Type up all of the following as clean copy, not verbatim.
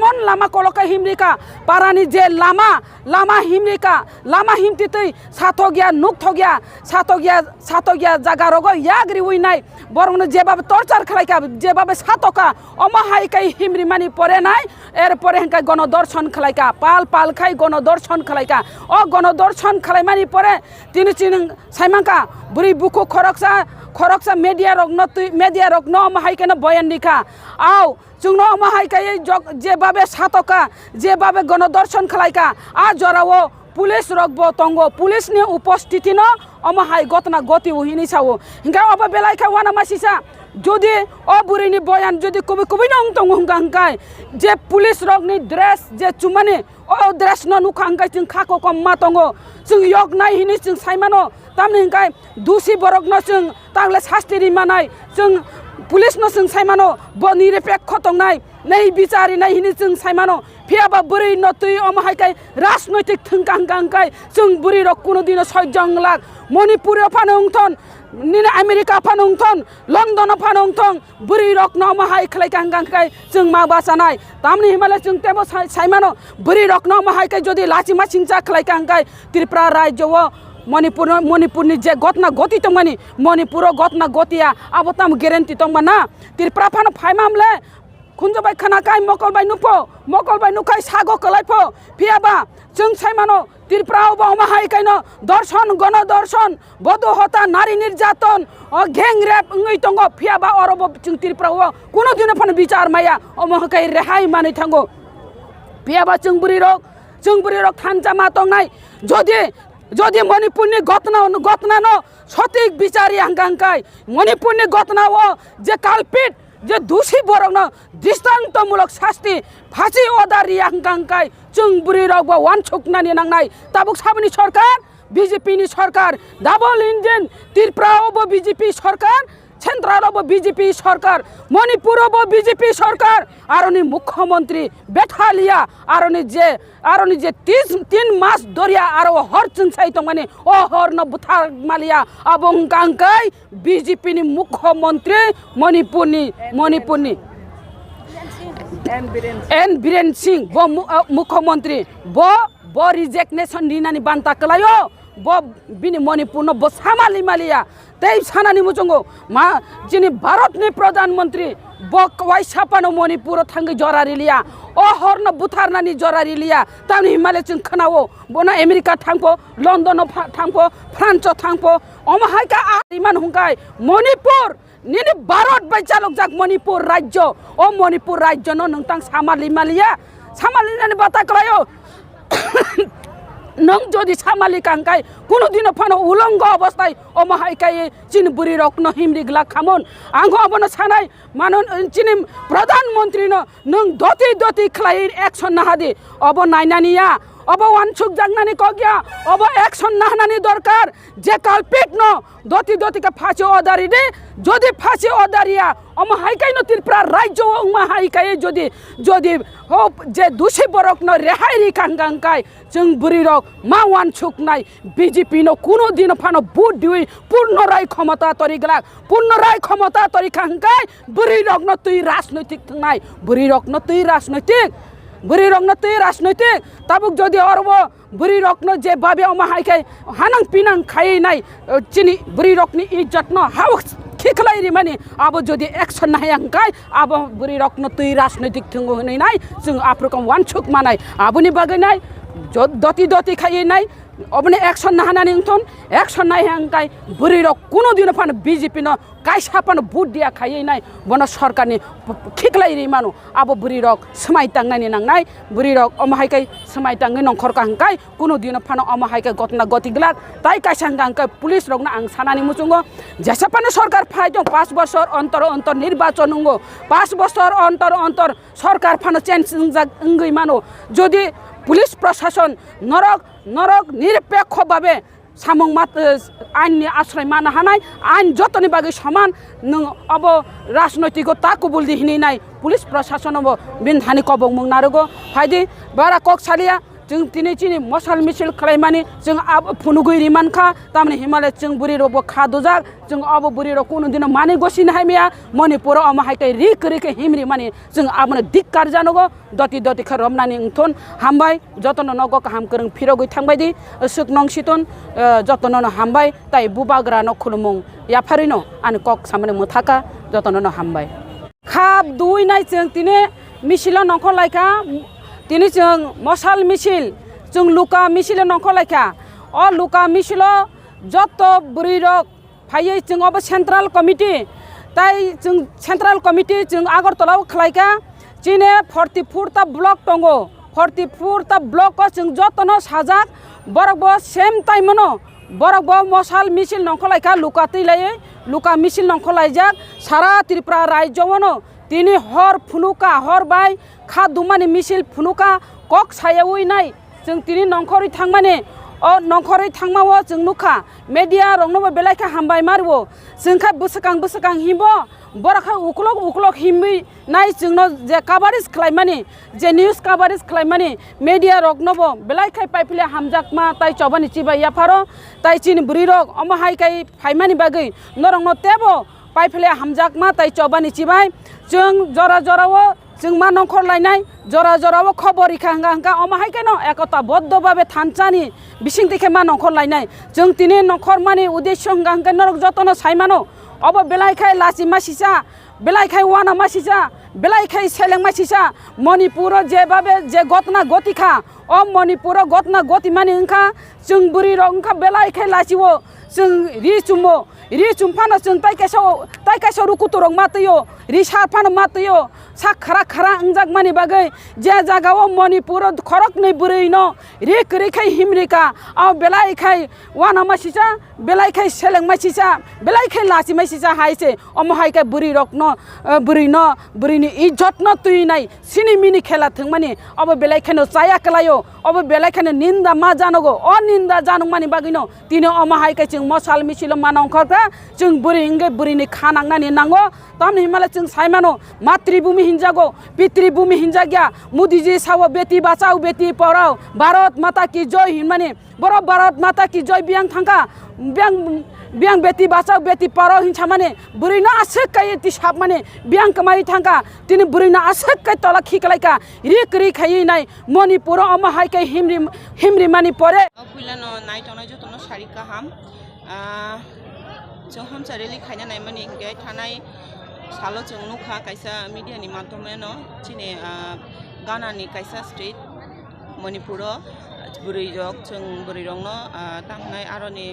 emon lama koloka himrika parani je lama himrika lama himtitui sathogya sathogya jaga rogo yagri uinai borong jebabe torture khlaika jebabe satoka oma haikai himri mani pore nai erpore hengkai গণদর্শন khlaika pal khai গণদর্শন khlaika o গণদর্শন khlaimani pore tini chining saimangka buri buku khoroksa media rok no oma haike no boyan dikha au chungno oma haike jebabe satoka jebabe গণদর্শন khlaika a jorao police রকবো তঙ্গ police নি উপস্থিতি ন অমা high গতনা গতি উহিনি Sao হিংকা অবা বেলাই খা ওয়ানা মাসিসা যদি অ বুরিনি বয়ান যদি কবি নং তঙ্গ হুংকাই যে পুলিশ রকনি ড্রেস যে চুমানি ও ড্রেস ন নুখাংকাই চিং খাকো কম মা তঙ্গ চিং yok নাই হিনি চিং সাইমানো তামনি হিংকাই দুসি বরক ন চিং তাংলে শাস্তি রিমানাই চিং পুলিশ ন চিং সাইমানো ব নিরপেক্ষ তংনাই nei বিচারি নাই হিনি চিং সাইমানো ফিয়াবা বুরি নতুই অমাহাইকাই রাজনৈতিক থংকাংকাংকাই চিং বুরি রক কোনো দিন সজ্জংলাক মণিপুরে ফানংথন নিনে আমেরিকা ফানংথন লন্ডন ফানংথন বুরি রক নমাহাই খলাইকাংকাংকাই চিং মা বাসানাই তামনি হিমালয় চিং তেবো সাইমানো বুরি রক নমাহাইকাই যদি লাচিমা চিংচা খলাইকাংকাই ত্রিপুরা রাজ্য মণিপুরনি যে ঘটনা গতি তংমানি মণিপুর ঘটনা গতিয়া আবতাম গ্যারান্টি তংমানা ত্রিপুরা ফানো ফাইমামলে খুঞ্জবাই খানাকাই মকলবাই নুকাই সাগো কলাইফো ফিয়াবা जों साइमानो ত্রিপুরাও বহমাহাইকাইনো দর্শন গণদর্শন বধূ হত্যা নারী নির্যাতন ও গ্যাং রেপ ওই তঙ্গ ফিয়াবা অরব जों ত্রিপুরাও কোনো দিন ফান বিচার মায়া অমহাকাই রেহাই মানি থাঙ্গো ফিয়াবা जों বুরি রক থানজামা তংনাই যদি মণিপুরনি ঘটনা ন সঠিক বিচারি হাঙ্গাঙ্কাই মণিপুরনি ঘটনা ও যে কালপিট যে দোষী বরং দৃষ্টান্তমূলক শাস্তি ফাঁসি অর্ডার হাঙ্গাঙ্কাই जों बुरि रक बा वान छुकनानि नांनाय ताबुक साबनि सरकार बीजेपी नि सरकार डाबल इंजिन त्रिपुरायावबो बीजेपी सरकार सेन्ट्रालावबो बीजेपी सरकार मणिपुरावबो बीजेपी सरकार आरोनि मुख्यमंत्री बेठालिया आरोनि जे 3 मास दरिया आरो हर चंसाइ तंमाने ओ हर न बुथार मालिया अबं गांकाय बीजेपी नि मुख्यमंत्री मणिपुरनि एन बीरेन सिंह बो मुख्यमंत्री बो रिजेक्नेशन दिनानि बान्ता कलायो बो बिनि मणिपुरनो बो सामालि मालिया तै सानानि मुजंगो मा जिनि भारतनि प्रधानमंत्री बो वाइसापानो मणिपुर थांगै जरारिलिया ओ हरन बुथारनानि जरारिलिया तानि हिमालय जों खोनावो बना आमेरिका थांपो लंडन थांपो फ्रान्स थांपो अमहायका आरिमान हुंकाय मणिपुर निनि भारत बायचालक जाक मणिपुर राज्य ओ मणिपुर राज्य न नोंतां सामालिनानि बाता कलायो नों जदि सामालि कांकाय कोनो दिन फानो उलंग अवस्थाय अमहायकाय चिन बुरि रक न हिमरिगला खामोन आंगो अबन सानाय मानो चिनि प्रधानमंत्री नों दति खलाय एक्शन नाहादि अब नायनानिया अब वानसुक जांगनानि कगिया अब एक्शन नाहानानि दरकार जे कालपिट न दति का फांसी अदारी दे जदि फांसी अदारिया अमहायकाय न त्रिपुरा राज्य अमहायकाय जदि हो जे दोषी बरक न रेहाई कांगांकाय जों बुरि रक मा वानसुक नाय बीजेपी न कोनो दिन फानो बुट दिउइ पूर्ण राय क्षमता तरि कांगाय बुरि रक न तुइ राजनैतिक थंनाय बुरि रक न तुइ राजनैतिक ताबुक जदि अरब बुरि रक न जे बाबे अमहायकाय हानां पिनां खाइ नाय चिनि बुरि रकनि इज्जत न हाउ खिखलाय रिमानि अब जदि एक्शन नायंकाय अब बुरि रक न तुइ राजनैतिक थंगो होनै नाय जों आप्रकम वानसुक मानाय आबुनि बागै नाय दति खाइ नाय अबने एक्शन नाहानानि उंथन एक्शन नायंकाय बुरि रक कोनो दिन फान बीजेपी न कायसापान बुट दिया खाइ नाय बन सरकारनि खिखलाय रिमानो अब बुरि रक समायतांनानि नांनाय बुरि रक अमहायकाय समायतांगै नंखर कांकाय कोनो दिन फान अमहायकाय घटना गतिगलाक ताइ कायसांगांकाय पुलिस रकना आं सानानि मुचुंगो जेसापान सरकार फायदों 5 बছর अंतर निर्वाचन होंगो 5 बছর अंतर सरकार फान चेंज इंगै मानो जदि पुलिस प्रशासन नरक निरपेक्ष भावे सामं मात आइननि आश्रय मानो हानाय आइन जतनि बागै समान नों अब राजनैतिक ताकुबुल दिहिनाय पुलिस प्रशासन अब बिन हानि कबं मंग नारगो फायदि बारा कक सालिया जों दिनै चिनि मसाल मिছিল खालामनानै जों अब फुनुगुइ रिमानखा तामने हिमालय जों बुरि रबो खादोजाक जों अब बुरि र कुनु दिन माने गसिन हाइमिया मणिपुर अमा हाइकै रिक रिक हिमरि माने जों आबनो दिक्कार जानगो दति दति ख रमनानि उथोन हामबाय जतन नगो हाम करं फिरगुइ थांबायदि सुक नंसितन जतन न हामबाय ताइ बुबाग्रा न खुलुमुं याफारिनो आन कक सामने मुथाका जतन न हामबाय खाब दुइ नाय जों तिने मिसिल नखो लायका तिने जों मसाल मिছিল जों लुका मिছিল नखो लायका अ लुका मिছিল जत बुरि रक फायै जों अब सेन्ट्रेल कमिटि ताइ जों सेन्ट्रेल कमिटि जों आगरतलाव खलायका चिने 44 ता ब्लक दंगो 44 ता ब्लक जों जतन साजाक बरगबो सेम टाइमनो बरगबो मसाल मिছিল नखलायका लुका तैलायै लुका मिছিল नखलायजाक सारा त्रिपुरा राज्यवनो तिनि हर फुनुका हर बाय खा दुमानि मिছিল फुनुका कक सायावै नाय जों तिनि नंखरि थांमाने अ नंखरि थांमावो जों नुखा मेडिया रंनोबो बेलायखा हामबाय मारबो जोंखा बोसोकां हिमबो बरखा उखलक हिमबि नाय जोंनो जे कभारेज खालाममानि जे निउज कभारेज खालाममानि मेडिया रगनोबो बेलायखाय पाइफले हामजाकमा ताइ चबानि चिबाय याफारो ताइ चिनि बुरि रग अमा हाइकाय फाइमानि बागै नरंनो तेबो पाइफले हामजाकमा ताइ चबानि चिबाय जों जरा जरावो जों मा नंखर लायनाय जरा जरावो खबर इखा हंगा अमा हाइकायनो एकता बद्ध भाबे थानचानि बिसिं दिखे मा नंखर लायनाय जों तिनि नंखर मानि उद्देश्य हंगा नरक जतन साइमानो अब बेलायखाय लासि मासिसा बेलायखाय वाना मासिसा बेलायखाय सेलें मासिसा मणिपुर जे भाबे जे घटना गतिखा अ मणिपुर घटना गति मानि ओंखा जों बुरि रक ओंखा बेलायखाय लासिवो जों रि चुमफानो जों ताइकासो रुकुतरं मातयो रि साफानो मातयो सा खरा अंजाक मानि बागै जे जागाव मणिपुर खरक नै बुरैनो रिक रिखाय हिमरिका आ बेलायखाय वाना मासिसा बेलायखाय सेलें मासिसा बेलायखाय लासि मासिसा हायसे अम हायखाय बुरि रकनो बुरिनि इज्जत न तुइनाय सिनि मिनि खेला थं मानि अब बेलायखायनो चाया कलायो अब बेलायखायनो निंदा मा जानगो अ निंदा जानों मानि बागैनो तिनो अम हायखाय जों मसाल मिছিল मानंखरफ्रा जों बुरि इंगे बुरिनि खानांनानि नांगो तामनि हिमालय जों साइमानो मातृभूमि हिंजागो पितृभूमि हिंजागिया मोदी जी सावो बेटी बचाओ बेटी पढ़ाओ भारत माता की जय हिमाने बरो भारत माता की जय बियांग थांका बियांग बेटी बचाओ बेटी पढ़ाओ हिंसा माने बुरिना आसक काय ति साप माने बियांग कमाई थांका तिनि बुरिना आसक काय तला खिकलायका रिक रिक हायै नाय मणिपुर अमा हायकाय हिमरि मानि परे फुइलानो नायथावनाय जतन सारिका हाम जों हमचारेलि खायना नायमानि इंगे थानाय सालो जों नुखा कायसा मीडियानि माध्यमेनो चिने गानानि कायसा स्टेट मणिपुर बुरै रक जों बुरै रंनो तांनाय आरोनि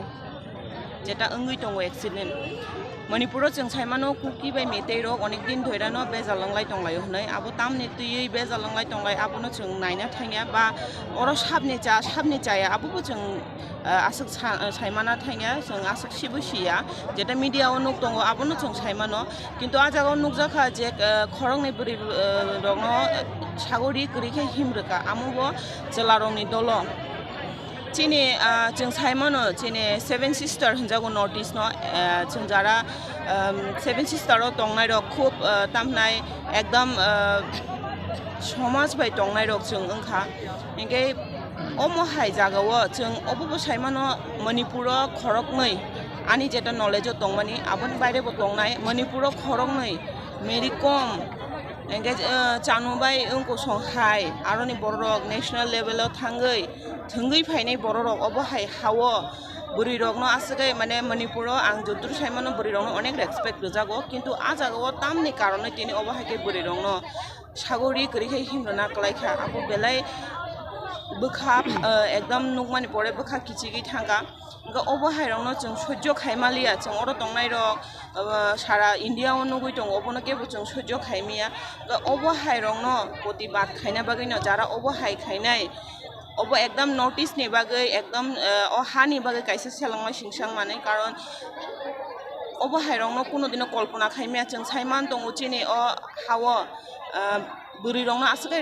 जेटा अंगै दङ एक्सिडेन्ट मणिपुर जों साइमानो कुकी बाय मेथै रक अनेक दिन धैरानो बेजालांलाय दंलाय हनै आबो तामनि तुयै बेजालांलाय दंलाय आबोनो जों नायना थांया बा अर साबनि जाया आबोबो जों आसक साइमाना थांया जों आसक सिबुसिया जेटा मीडिया नुक दङ आबोनो जों साइमानो किन्तु आजागाव नुक जाखा जे खरंनि बुरै रगनो सागरि गरिखे हिमरका आमुबो जेलारंनि दलो चिने जों साइमानो चिने 7 सिस्टार हिंजागो नॉर्थ ईस्ट नो जों जारा 7 सिस्टारो दंनाय रक खूब तामनाय एकदम समाज बाय दंनाय रक जों ओंखा इंगे अमहाय जागाव जों अबबो साइमानो मणिपुर खरकनै आनि जेटा नॉलेज दंमानि आबन बायरेबो दंनाय मणिपुर खरकनै मेरि कम एंगे चानुबाय उनको संहाय आरोनि बररक नेशनल लेवलाव थंगै फायनाय बररक अबहाय हावो बुरै रगनो आसगै माने मणिपुर आं जतुर साइमानो बुरै रगनो अनेक रेसपेक्ट रजागो किन्तु आ जागाव तामनि कारणे तिनि अबहायके बुरै रगनो सागरि गरिखे हिमरना कलायखा आबो बेलाय बखा एकदम नुकमानि परे बखा किचिगि थांगा अबहाय रंनो जों सह्य खायमालिया जों अर दंनाय रक सारा इंडिया नुगै दं अबनो केबो जों सह्य खायमिया अबहाय रंनो प्रतिबाद खायना बागैनो जारा अबहाय खायनाय अब एकदम नॉर्थ ईस्ट नि बागै एकदम हानि बागै कायसे सेलांमा सिंसां माने कारण अबहाय रंनो कोनो दिन कल्पना खायमिया जों साइमान दङ चिनि हावो बुरै रंनो आसगै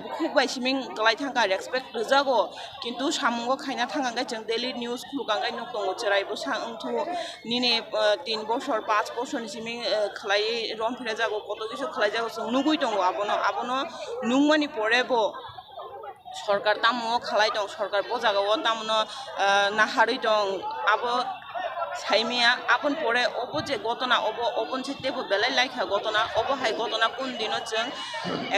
बुखुक बायसिमिं गलाय थांगा रेसपेक्ट रजागो किन्तु सामुंगो खायना थांगांगाय जों डेली न्यूज खुलुगांगाय नुक दङ चेरायबो सांथु निने 3 बছর 5 বছর सिमिं खलाय रम फेरा जागो कत किसु खलाय जागो जों नुगै दङ आबनो नुंमानि परेबो সরকার তামো খালাই দं সরকার বজাগাও তামনো নাহারি দं আবো সাইমিয়া আপন পরে অব যে ঘটনা অবন সেতেবো বেলাই লাইখা ঘটনা অবহাই ঘটনা কোন দিনও जों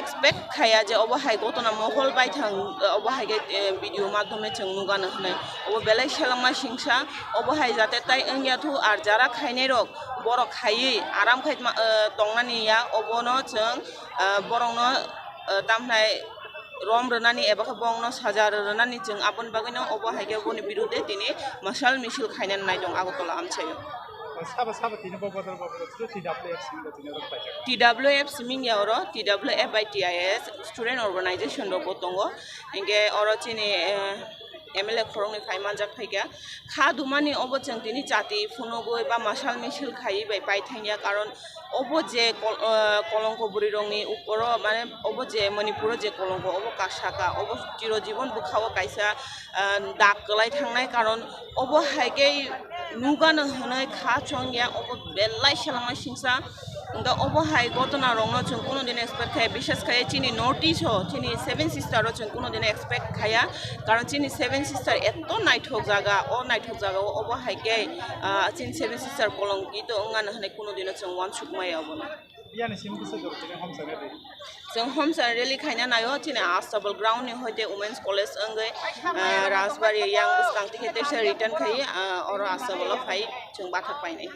এক্সপেক্ট খায়া যে অবহাই ঘটনা মহল বাইথাং অবহাইকে ভিডিও মাধ্যমে जों নুগানো হনাই অব বেলাই সেলামা সিংসা অবহাই যাতে তাই ওঙ্গিয়াথু আর যারা খাইনাই রক বড় খাইয়ে আরাম খাই তংনানিয়া অবনো जों বরংনো তামনাই রম রনানি এবা বংনো সাজা রনানি जों আপন বাগৈনো অবহাইকে বনি বিরুদ্ধে তিনি মাসাল মিছিল খাইনান নাই দं Agartala আমছাयो TWF siming ya oro TWF by TIS student organization ro botongo inge oro chini MLA khorong ni phaiman jak phaika kha dumani obo जों tini chati phunoboi ba masal misil khai bai paithaiya karon obo je kolonko buri rongni uporo mane obo je manipuro je kolonko obo kasaka obo chiro jibon bukhawa kaisa dak kalai thangnai karon obo haike নুগানো হনাই খা চংয়া of বেলাই সেলামা সিংসা दा ओबो high घटना रंगनो जों कोनो दिन expect खाया विशेष खाया चिनी नॉर्थ ईस्ट हो चिनी सेवन सिस्टर जों कोनो दिन एक्सपेक्ट खाया कारण चिनी सेवन सिस्टर एतो नाइथक जागा ओ नाइथक जागा ओबो हाइके चिनी सेवन सिस्टर कलंगी तो ओंगानो हने कोनो दिन जों वान सुकमाया ओबो जों हमसां रेली खायना नायो चिनी आस्ताबल ग्राउंड नि होते वुमेन्स कॉलेज अंगै राजबारी यांग बुस्तांति खेते से रिटर्न खाई और आस्ताबल फाइ जों बाथक पाइनाय